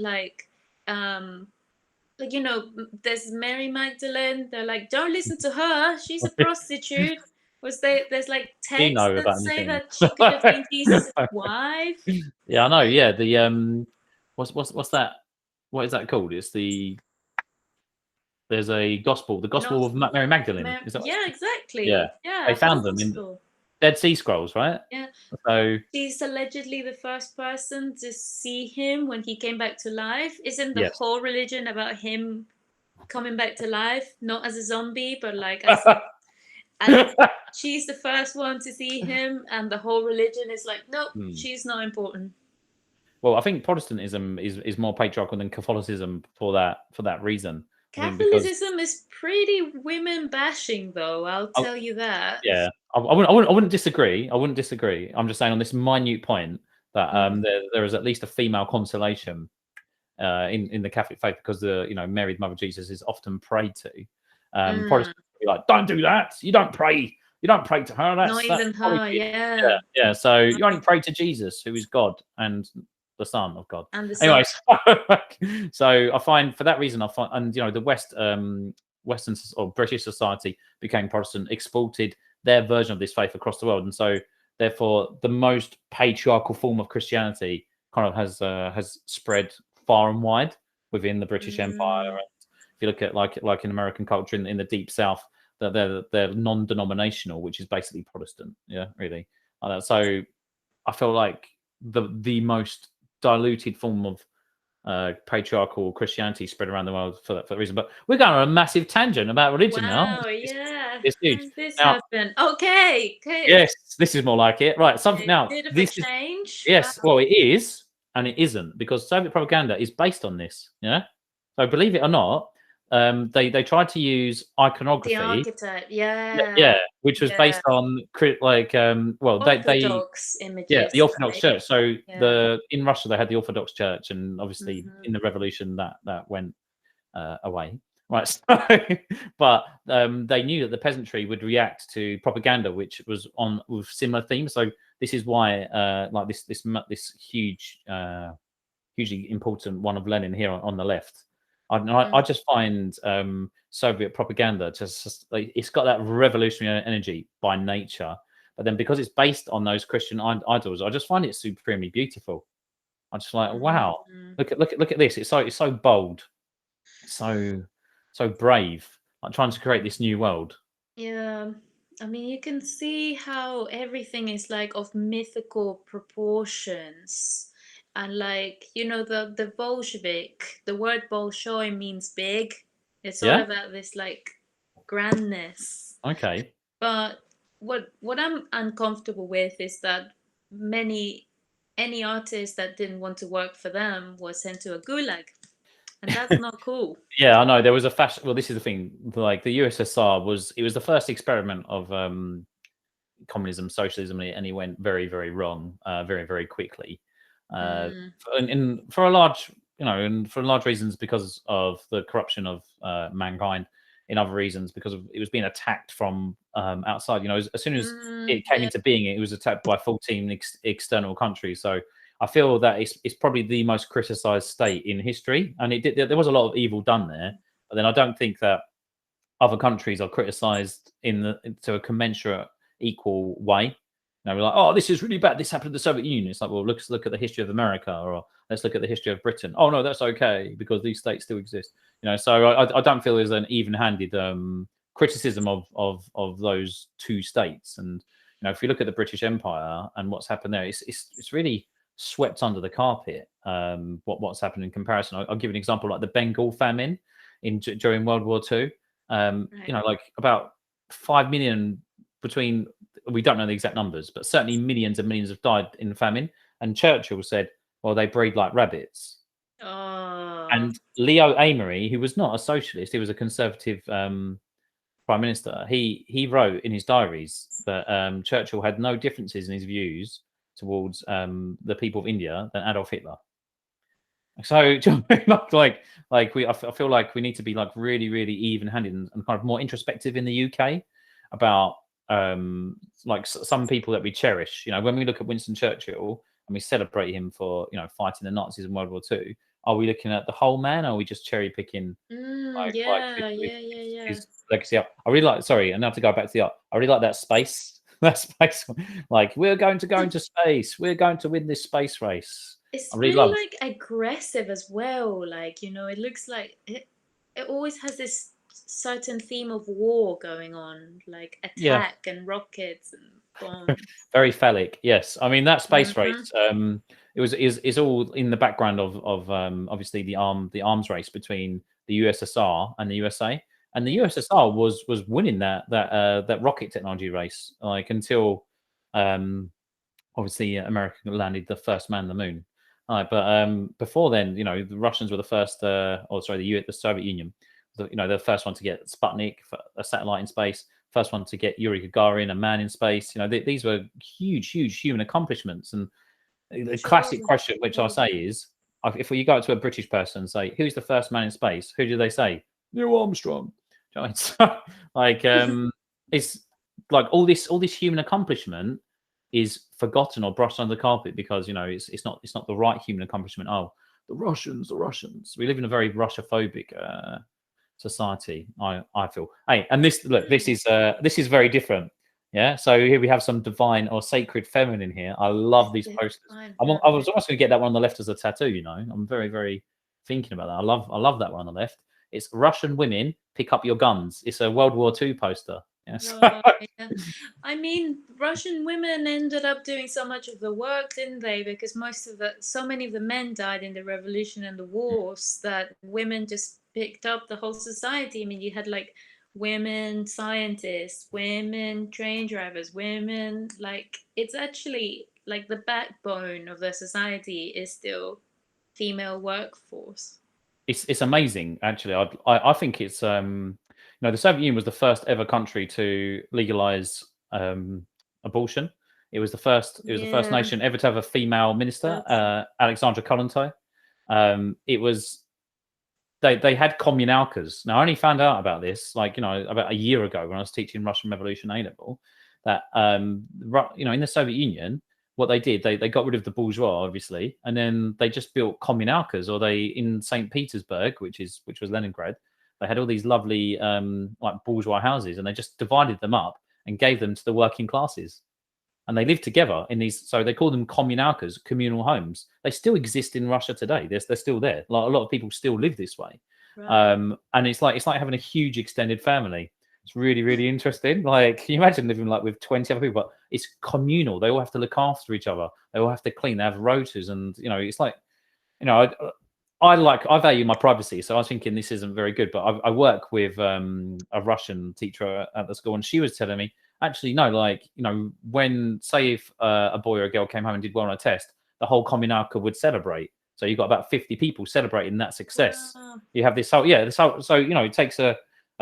B: um, like there's Mary Magdalene. They're like, don't listen to her. She's a prostitute. There's like
A: Do you
B: texts
A: know
B: that
A: about
B: say
A: anything?
B: that she could have been Jesus' wife.
A: Yeah, I know.
B: Like,
A: Yeah, the what's that? What is that called? It's there's a gospel, the
B: not,
A: Gospel of Mary Magdalene. Is that what it's
B: yeah,
A: called? Yeah,
B: exactly.
A: they
B: Yeah, a
A: found them in
B: gospel.
A: Dead Sea Scrolls, right?
B: Yeah.
A: So
B: She's allegedly the first person to see him when he came back to life. Isn't the
A: yes.
B: whole religion about him coming back to life, not as a zombie, but like as a and she's the first one to see him, and the whole religion is like, nope,
A: Hmm.
B: she's not important.
A: Well, I think Protestantism is more patriarchal than Catholicism for that reason. I think because
B: Catholicism is pretty women bashing, though. I'll
A: I,
B: tell you that.
A: yeah, I wouldn't disagree. I wouldn't disagree. I'm just saying on this minute point that
B: Mm.
A: there is at least a female consolation in the Catholic faith because the Mary, the Mother of Jesus, is often prayed to.
B: Mm.
A: Protestants will be like, don't do that. You don't pray. You don't pray to her.
B: Not
A: That's
B: even
A: probably
B: her.
A: yeah,
B: Yeah.
A: yeah. So you only
B: Wow.
A: pray to Jesus, who is God and the Son of God.
B: And the sun.
A: Anyways, so I find for that reason, I find, and the Western or British society became Protestant, exported their version of this faith across the world, and so therefore the most patriarchal form of Christianity kind of has spread far and wide within the British Empire.
B: Mm.
A: And if you look at like in American culture in the Deep South, that they're non-denominational, which is basically Protestant. Yeah, really. So I feel like the most diluted form of patriarchal Christianity spread around the world for that reason. But we're going on a massive tangent about religion now.
B: Wow. Yeah.
A: It's
B: How
A: huge.
B: does this
A: Now,
B: happen? Okay. Okay.
A: yes, this is more like it. Right. Something
B: A
A: now.
B: bit of a
A: This is
B: change.
A: yes.
B: Wow.
A: Well, it is, and it isn't because Soviet propaganda is based on this. Yeah. So believe it or not, they tried to use
B: The
A: iconography.
B: archetype.
A: Yeah,
B: Yeah.
A: which was
B: Yeah.
A: based on well, they
B: Orthodox
A: yeah, the
B: images,
A: Orthodox
B: right?
A: Church. So
B: Yeah.
A: in Russia they had the Orthodox Church, and obviously
B: Hmm.
A: in the revolution that went away. Right, so, but they knew that the peasantry would react to propaganda, which was on with similar themes. So this is why, like this huge, hugely important one of Lenin here on the left. I
B: Mm.
A: just find Soviet propaganda just like, it's got that revolutionary energy by nature, but then because it's based on those Christian idols, I just find it supremely beautiful. I'm just like, wow,
B: Mm.
A: look at this. It's so bold, so brave, like trying to create this new world.
B: Yeah. I mean, you can see how everything is like of mythical proportions. And like, the Bolshevik, the word Bolshoi means big. It's all
A: Yeah.
B: about this like grandness.
A: Okay.
B: But what I'm uncomfortable with is that many any artist that didn't want to work for them was sent to a gulag, and that's not cool.
A: Yeah, I know there was a fashion. Well, this is the thing. Like the USSR was the first experiment of communism, socialism, and it went very, very wrong, very, very quickly.
B: Mm,
A: For a large, and for large reasons because of the corruption of mankind. In other reasons, because it was being attacked from outside. As soon as it came
B: yeah.
A: into being, it was attacked by 14 external countries. So I feel that it's probably the most criticized state in history, and there was a lot of evil done there. But then I don't think that other countries are criticised to a commensurate equal way. We're like, oh, this is really bad. This happened to the Soviet Union. It's like, well, let's look at the history of America, or let's look at the history of Britain. Oh no, that's okay because these states still exist. So I don't feel there's an even-handed criticism of those two states. And if you look at the British Empire and what's happened there, it's really swept under the carpet. What's happened in comparison? I'll give you an example, like the Bengal famine during World War II.
B: Right.
A: Like about 5 million between, we don't know the exact numbers, but certainly millions and millions have died in famine. And Churchill said, well, they breed like rabbits.
B: Oh.
A: And Leo Amery, who was not a socialist, he was a conservative prime minister. He wrote in his diaries that Churchill had no differences in his views towards the people of India than Adolf Hitler. So I feel like we need to be like really, really even-handed and kind of more introspective in the UK about like some people that we cherish. When we look at Winston Churchill and we celebrate him for fighting the Nazis in World War II, are we looking at the whole man, or are we just cherry picking like
B: Yeah,
A: his,
B: yeah, yeah, yeah.
A: his legacy? I really like. Sorry, and now to go back to the art. I really like that space. That space. Like we're going to go into space. We're going to win this space race. I
B: It's
A: really
B: really
A: love.
B: like aggressive as well. Like, it looks like it always has this certain theme of war going on, like
A: Yeah.
B: attack and rockets and bombs.
A: Very phallic, yes. I mean that space
B: Hmm.
A: race. It was is all in the background of obviously the arms race between the USSR and the USA, and the
B: Yes.
A: USSR was winning that rocket technology race like until um, obviously America landed the first man on the moon. But before then, the Russians were the first, or sorry, the Soviet Union, the first one to get Sputnik, a satellite in space, first one to get Yuri Gagarin, a man in space. These were huge, huge human accomplishments. And the
B: Sure.
A: classic question, which I
B: Sure.
A: say is, if you go to a British person and say, "Who's the first man in space?" Who do they say? Neil Armstrong. Do you know what I mean? So, like, it's like all this human accomplishment is forgotten or brushed under the carpet because it's not the right human accomplishment. Oh, the Russians, the Russians. We live in a very Russia-phobic society. I feel. Hey, and this is very different. Yeah. So here we have some divine or sacred feminine here. I love these posters. I was almost going to get that one on the left as a tattoo. I'm very very thinking about that. I love that one on the left. It's Russian women pick up your guns. It's a World War II poster. Yes.
B: Right. I mean, Russian women ended up doing so much of the work, didn't they? Because so many of the men died in the revolution and the wars that women just picked up the whole society. I mean, you had like women scientists, women train drivers, women, like, it's actually like the backbone of the society is still female workforce.
A: It's amazing actually. I think it's the Soviet Union was the first ever country to legalize abortion. It was the first
B: Yeah,
A: nation ever to have a female minister,
B: that's
A: Alexandra Kollontai. It was they had communalkas. Now I only found out about this about a year ago when I was teaching Russian Revolution A level. That in the Soviet Union, what they did, they got rid of the bourgeois, obviously, and then they just built communalkas, or they in St. Petersburg, which was Leningrad, they had all these lovely like bourgeois houses, and they just divided them up and gave them to the working classes, and they lived together in these. So they call them communalkas, communal homes. They still exist in Russia today. They're still there. Like a lot of people still live this way,
B: right.
A: and it's like having a huge extended family. It's really, really interesting. Like, can you imagine living like with 20 other people? But it's communal. They all have to look after each other. They all have to clean. They have rotas, and it's like, I value my privacy. So I was thinking this isn't very good. But I work with a Russian teacher at the school, and she was telling me actually no, like when say if a boy or a girl came home and did well on a test, the whole communalka would celebrate. So you got about 50 people celebrating that success.
B: Wow.
A: You have this whole so it takes a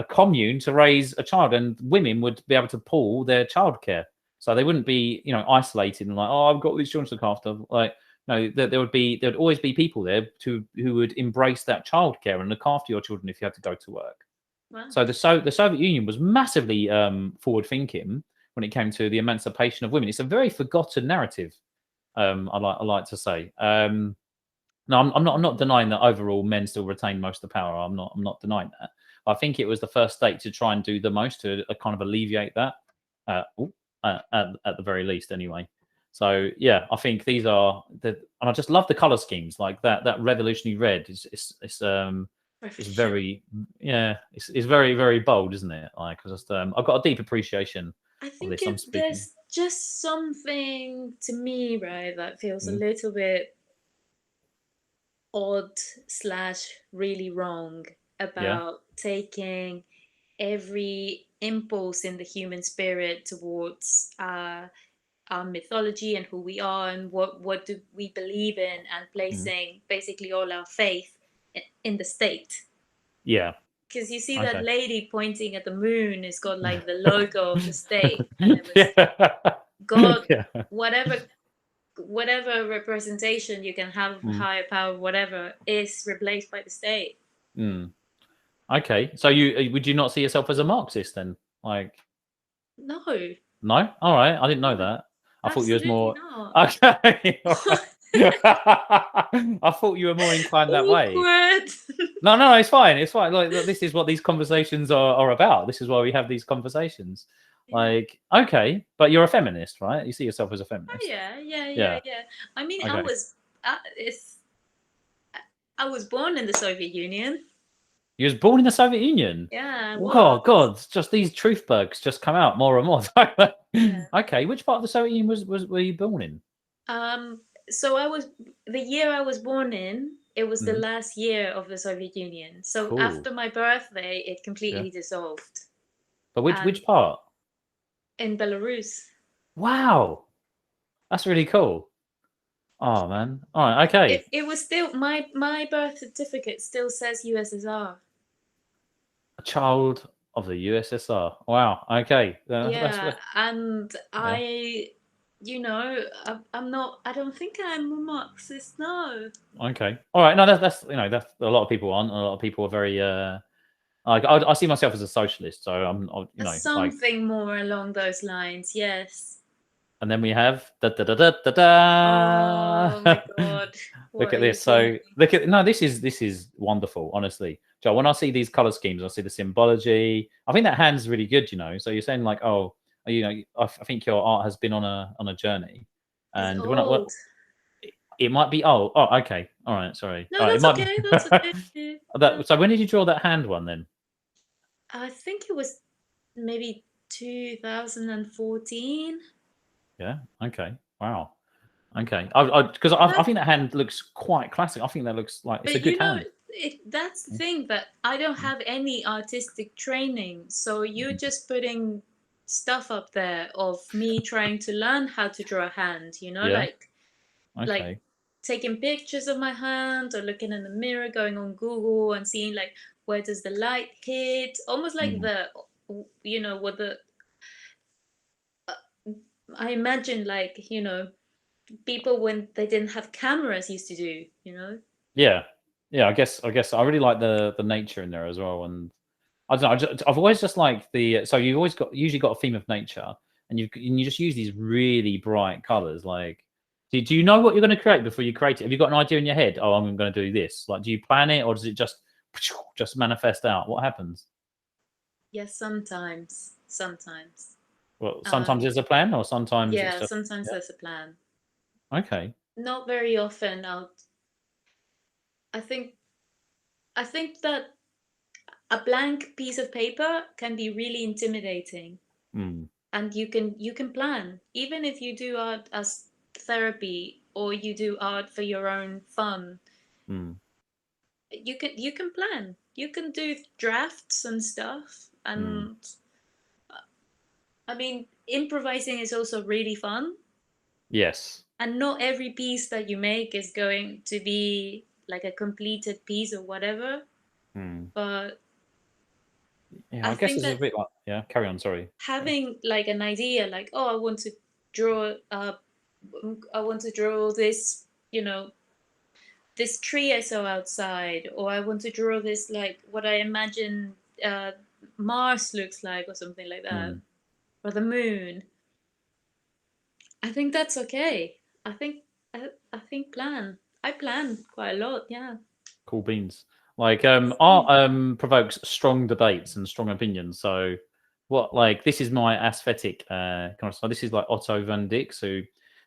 A: commune to raise a child, and women would be able to pool their childcare, so they wouldn't be isolated and like, oh, I've got these children to look after. Like, no, there would always be people there who would embrace that childcare and look after your children if you had to go to work.
B: Wow.
A: So the Soviet Union was massively forward thinking when it came to the emancipation of women. It's a very forgotten narrative. I like to say. No, I'm not denying that overall men still retain most of the power. I'm not denying that. I think it was the first state to try and do the most to kind of alleviate that, at the very least, anyway. So yeah, I think these are and I just love the color schemes like that. That revolutionary red is very it's very very bold, isn't it? Like, I've got a deep appreciation
B: I
A: of
B: think
A: this. I'm speaking.
B: there's just something to me, right, that feels a
A: Mm,
B: little bit odd slash really wrong
A: yeah,
B: about taking every impulse in the human spirit towards our mythology and who we are and what do we believe in, and
A: mm,
B: placing basically all our faith in the state.
A: yeah.
B: Because you see that
A: Okay.
B: lady pointing at the moon has got like the logo of the state, and it was
A: Yeah.
B: God,
A: Yeah.
B: whatever representation you can have of a
A: Mm,
B: higher power, whatever, is replaced by the state.
A: mm. Okay. So you would you not see yourself as a Marxist then? Like,
B: No,
A: no? All right. I didn't know
B: no,
A: that. I thought you was
B: absolutely
A: more
B: not.
A: okay. All right. I thought you were more inclined that way.
B: Awkward.
A: No, no, it's fine. It's fine. Like, this is what these conversations are about. This is why we have these conversations.
B: Yeah.
A: Like, okay, but you're a feminist, right? You see yourself as a
B: Oh
A: feminist.
B: yeah, yeah, yeah,
A: Yeah.
B: yeah. I mean,
A: Okay.
B: it's I was born in the Soviet Union.
A: You was born in the Soviet Union.
B: Yeah, I
A: Oh
B: was.
A: God, just these truth bugs just come out more and more.
B: Yeah.
A: Okay, which part of the Soviet Union were you born in?
B: Um. So the year I was born in. It was the
A: Mhm.
B: last year of the Soviet Union. So
A: Cool.
B: after my birthday, it
A: Yeah.
B: completely dissolved.
A: But which
B: And
A: part?
B: in Belarus,
A: Wow, that's really cool. Oh man. All right. Okay.
B: it was still my birth certificate still says USSR.
A: A child of the USSR. Wow. Okay. That's
B: Yeah, and
A: yeah.
B: I'm not. I don't think I'm a Marxist. No.
A: Okay. All right. No, that's that's a lot of people aren't. A lot of people are very Like I see myself as a socialist, so like,
B: Something more along those lines, yes.
A: and then we have da da da da da
B: Oh my
A: da.
B: God,
A: Look
B: what
A: at
B: are you
A: this.
B: doing?
A: So look at no, this is wonderful, honestly. Joe, when I see these color schemes, I see the symbology. I think that hand's really good. So you're saying like, oh, I think your art has been on a journey,
B: It's
A: and when I
B: old.
A: it might be. Oh, okay, all right, sorry.
B: No,
A: All right, it
B: that's
A: might be.
B: okay. That's okay. Yeah.
A: So when did you draw that hand one then?
B: I think it was maybe 2014.
A: Yeah. Okay. Wow. Okay. I
B: That,
A: think that hand looks quite classic. I think that looks like it's a
B: but
A: good hand.
B: that's the thing that I don't
A: Mm,
B: have any artistic training. So you're
A: mm,
B: just putting stuff up there of me trying to learn how to draw a hand,
A: yeah.
B: like
A: Okay.
B: taking pictures of my hand or looking in the mirror, going on Google and seeing like where does the light hit, almost like
A: Mm,
B: what the I imagine like people when they didn't have cameras used to do.
A: yeah. Yeah. I guess I really like the nature in there as well, and I don't know. I've always just liked the. So you've always usually got a theme of nature, and you just use these really bright colors. Like, do you know what you're going to create before you create it? Have you got an idea in your head? Oh, I'm going to do this. Like, do you plan it, or does it just manifest out? What happens?
B: Yes, sometimes.
A: Well,
B: uh
A: sometimes there's a plan, or sometimes it's
B: yeah,
A: just
B: sometimes
A: yeah.
B: there's a plan.
A: Okay.
B: Not very often. I think i think that a blank piece of paper can be really intimidating,
A: Mm,
B: and you can plan even if you do art as therapy or you do art for your own fun.
A: mm,
B: You can plan, you can do drafts and stuff,
A: mm.
B: and I mean improvising is also really fun,
A: Yes.
B: and not every piece that you make is going to be like a completed piece or whatever,
A: Mm.
B: but
A: Yeah.
B: I
A: I guess
B: think
A: it's a
B: that
A: bit like yeah. Carry on. Sorry. Sorry.
B: having like an idea like, oh, draw I want to draw this, this tree I saw outside, or I want to draw this like what I imagine uh, Mars looks like, or something like that,
A: Mm.
B: or the moon. I think that's okay. I think I think I plan quite a lot. Yeah.
A: Cool beans. Like art
B: Same.
A: provokes strong debates and strong opinions. So what like this is my aesthetic kind of so this is like Otto von Dix, who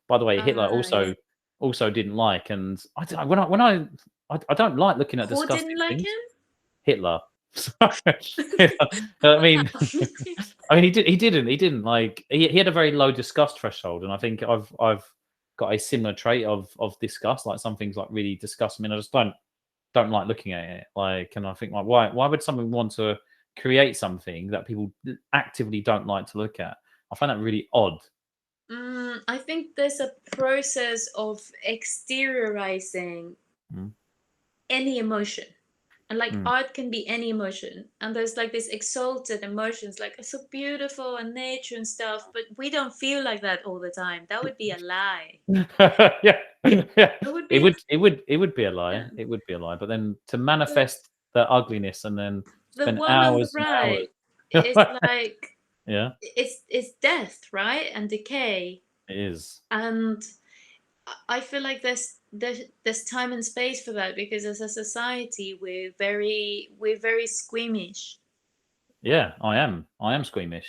A: by the way Hitler
B: Ah, yeah.
A: also didn't like, and I don't- when I don't like looking at
B: Who didn't
A: disgusting
B: like
A: things.
B: him?
A: Hitler. I mean
B: Wow.
A: I mean he didn't like he had a very low disgust threshold, and I think I've got a similar trait of disgust. Like some things like really disgust me, and I just don't like looking at it. Like, and I think like, why would someone want to create something that people actively don't like to look at? I find that really odd.
B: I think there's a process of exteriorizing
A: Mm,
B: any emotion. And like
A: mm.
B: art can be any emotion. And there's like this exalted emotions, like it's so beautiful and nature and stuff, but we don't feel like that all the time. That would be a lie.
A: Yeah, yeah.
B: That would
A: It
B: be a
A: would, it would, it would be a lie.
B: yeah.
A: It would be a lie. But then to
B: The
A: manifest the ugliness and then
B: the
A: spend
B: one on the
A: hours and
B: right is
A: hours.
B: like
A: Yeah,
B: it's death, right? And decay.
A: it is.
B: And I feel like there's time and space for that, because as a society we're very squeamish.
A: Yeah, I am. I am squeamish.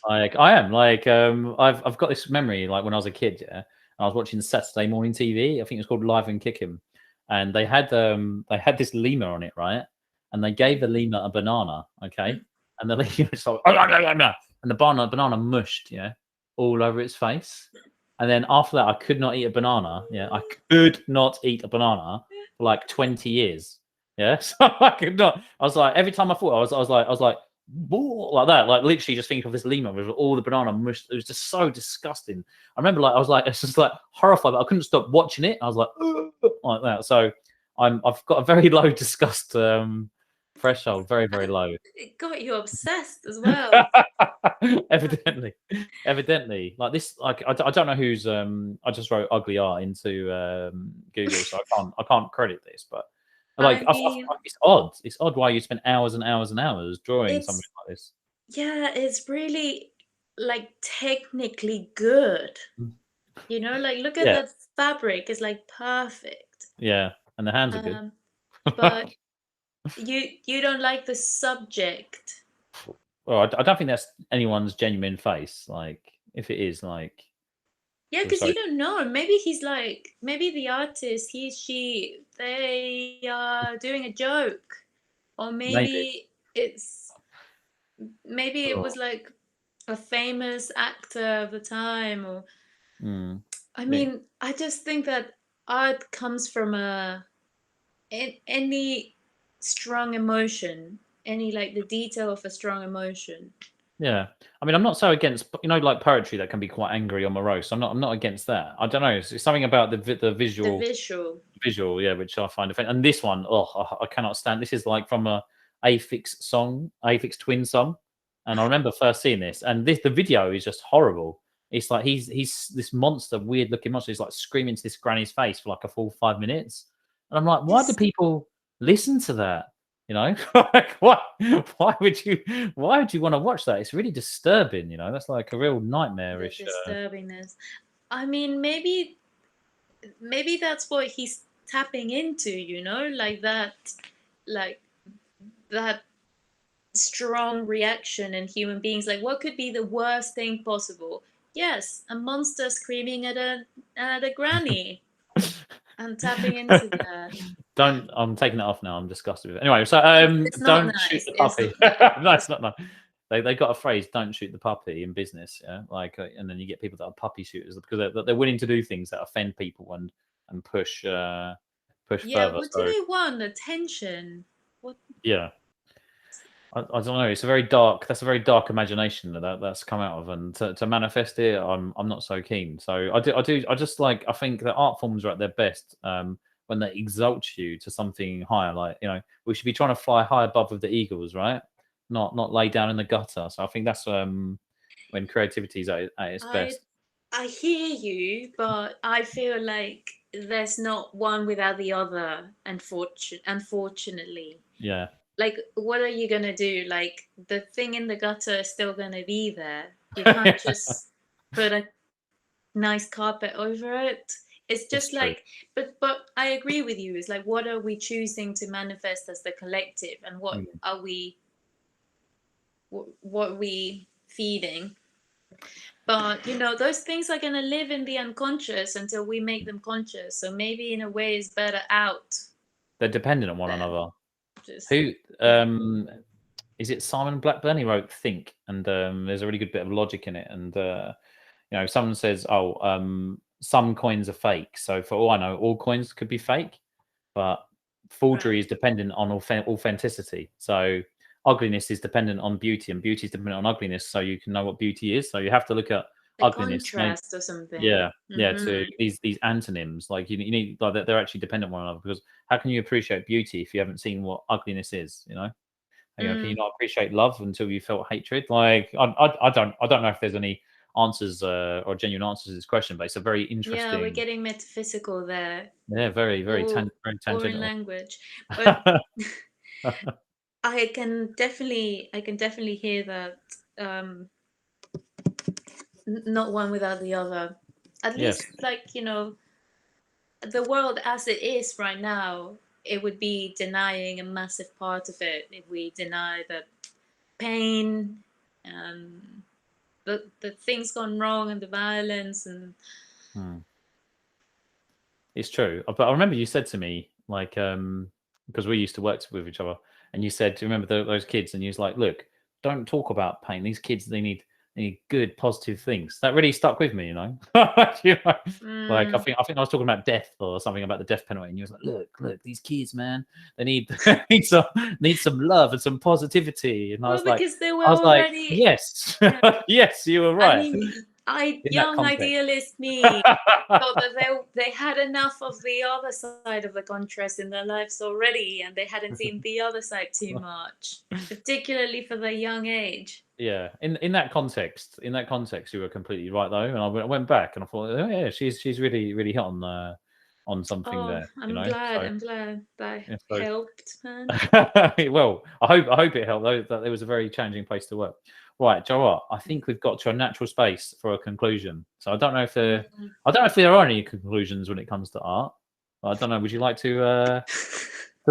A: Like I am like I've got this memory like when I was a kid, yeah, and I was watching Saturday morning TV. I think it was called Live and Kicking, and they had this lemur on it, right? And they gave the lemur a banana, okay, and the lemur was like, and the banana mushed, yeah, all over its face. And then after that, I could not eat a banana. Yeah, I could not eat a banana for like 20 years. Yeah, so I could not. I was like, every time I thought, I was like, "Whoa," like that, like literally just think of this lemur with all the banana mush. It was just so disgusting. I remember, like, I was like, it's just like horrified, but I couldn't stop watching it. I was like, "Ugh," like that. So I've got a very low disgust threshold, very very low.
B: It got you obsessed as well.
A: Evidently, evidently, like this, like I don't know who's. I just wrote ugly art into Google, so I can't credit this, but Like,
B: I mean,
A: it's odd. It's odd why you spend hours and hours and hours drawing something
B: it's
A: like this.
B: yeah, it's really like technically good.
A: Mm.
B: You know, like look at
A: Yeah,
B: that fabric, it's like perfect.
A: yeah, and the hands are good.
B: Um, but you don't like the subject.
A: Well, I don't think that's anyone's genuine face. Like, if it is, like,
B: Yeah,
A: feel
B: because
A: sorry.
B: you don't know. Maybe he's like, maybe the artist, he, she, they are doing a joke, or
A: Maybe.
B: maybe it
A: Oh,
B: was like a famous actor of the time, or
A: mm.
B: I
A: Yeah.
B: mean, I just think that art comes from any strong emotion, any like the detail of a strong emotion.
A: Yeah. I mean, I'm not so against, like poetry that can be quite angry or morose. I'm not against that. I don't know. It's something about the
B: The
A: visual,
B: visual.
A: yeah, which I find offensive. And this one, oh, I cannot stand. This is like from a Aphex song, Aphex Twin song. And I remember first seeing this, and the video is just horrible. It's like he's this monster, weird looking monster. He's like screaming to this granny's face for like a full 5 minutes. And I'm like, why do
B: This
A: people listen to that? You know, like what? Why would you want to watch that? It's really disturbing. You know, that's like a real
B: the
A: nightmarish.
B: disturbingness. I mean, maybe that's what he's tapping into, you know, like that strong reaction in human beings. Like, what could be the worst thing possible? Yes, a monster screaming at a granny and tapping into that.
A: Don't. I'm taking it off now. I'm disgusted with it. Anyway, so
B: It's not
A: don't shoot
B: nice.
A: the
B: It's
A: puppy.
B: not nice.
A: No, it's not. No. They got a phrase: "Don't shoot the puppy" in business. Yeah, like, and then you get people that are puppy shooters because they're willing to do things that offend people and push
B: Yeah,
A: further.
B: what do
A: So
B: they want? Attention? What?
A: yeah, I don't know. It's a very dark. That's a very dark imagination that's come out of, and to manifest it, I'm not so keen. So I just like, I think that art forms are at their best when they exalt you to something higher. Like, we should be trying to fly high above with the eagles, right? Not lay down in the gutter. So I think that's when creativity is at its
B: I
A: best.
B: I hear you, but I feel like there's not one without the other, unfortunately.
A: Yeah,
B: Like, what are you gonna do? Like, the thing in the gutter is still gonna be there. You can't just put a nice carpet over it. It's
A: it's
B: just
A: true.
B: like, but I agree with you. It's like, what are we choosing to manifest as the collective, and
A: Mm.
B: what are we feeding? But you know, those things are gonna live in the unconscious until we make them conscious. So maybe in a way, it's better out
A: They're dependent on one
B: than
A: another.
B: just
A: Who
B: yeah.
A: is it? Simon Blackburn. He wrote Think, and there's a really good bit of logic in it. And someone says, "Oh, some coins are fake." So for all I know, all coins could be fake, but forgery
B: Right.
A: is dependent on authenticity. So ugliness is dependent on beauty, and beauty is dependent on ugliness. So you can know what beauty is. So you have to look at
B: The
A: ugliness.
B: contrast or something.
A: Yeah, yeah. To
B: Mm-hmm.
A: these antonyms, like you need, like, they're actually dependent on one another. Because how can you appreciate beauty if you haven't seen what ugliness is? Can you
B: Mm.
A: not appreciate love until you felt hatred? Like, I don't know if there's any answers or genuine answers to this question, but it's a very
B: Yeah, we're
A: interesting,
B: getting metaphysical there,
A: yeah, very very very
B: or in
A: tangential.
B: language. But I can definitely hear that. Um, not one without the other. At
A: Yes,
B: least, like, the world as it is right now, it would be denying a massive part of it if we deny the pain and the things gone wrong and the violence and
A: hmm, it's true. But I remember you said to me, like, because we used to work with each other, and you said, "Do you remember those kids?" And you was like, "Look, don't talk about pain. These kids, they need good, positive things." That really stuck with me. You know? Like, I
B: mm,
A: think I was talking about death or something about the death penalty, and you was like, "Look, these kids, man, they need need some love and some positivity." And I
B: well,
A: was like,
B: because they were already,
A: "Yes,
B: yeah.
A: yes, you were
B: I
A: right."
B: mean,
A: In that
B: young
A: context.
B: idealist me thought that they had enough of the other side of the contrast in their lives already, and they hadn't seen the other side too much, particularly for their young age.
A: Yeah, in that context, you were completely right though. And I went back and I thought, oh yeah, she's really really hot on on something
B: Oh,
A: there,
B: I'm glad. I'm glad that
A: yeah,
B: helped, man.
A: well, I hope it helped. Though that it was a very challenging place to work. Right, Joe, what? I think we've got to a natural space for a conclusion. So I don't know if there are any conclusions when it comes to art. I don't know. Would you like to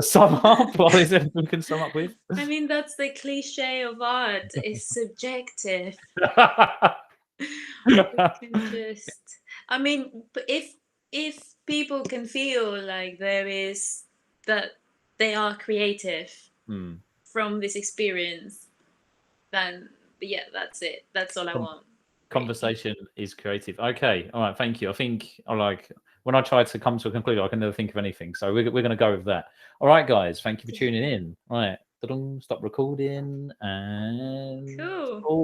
A: sum up? What is it we can sum up with?
B: I mean, that's the cliche of art. It's subjective. We can just. I mean, if people can feel like there is that they are creative from this experience, then yeah, that's it. That's all I want.
A: Conversation is creative. Okay, all right, thank you. I think I like when I try to come to a conclusion, I can never think of anything. So we're going to go with that. All right, guys, thank you for tuning in. All right, stop recording and
B: Cool.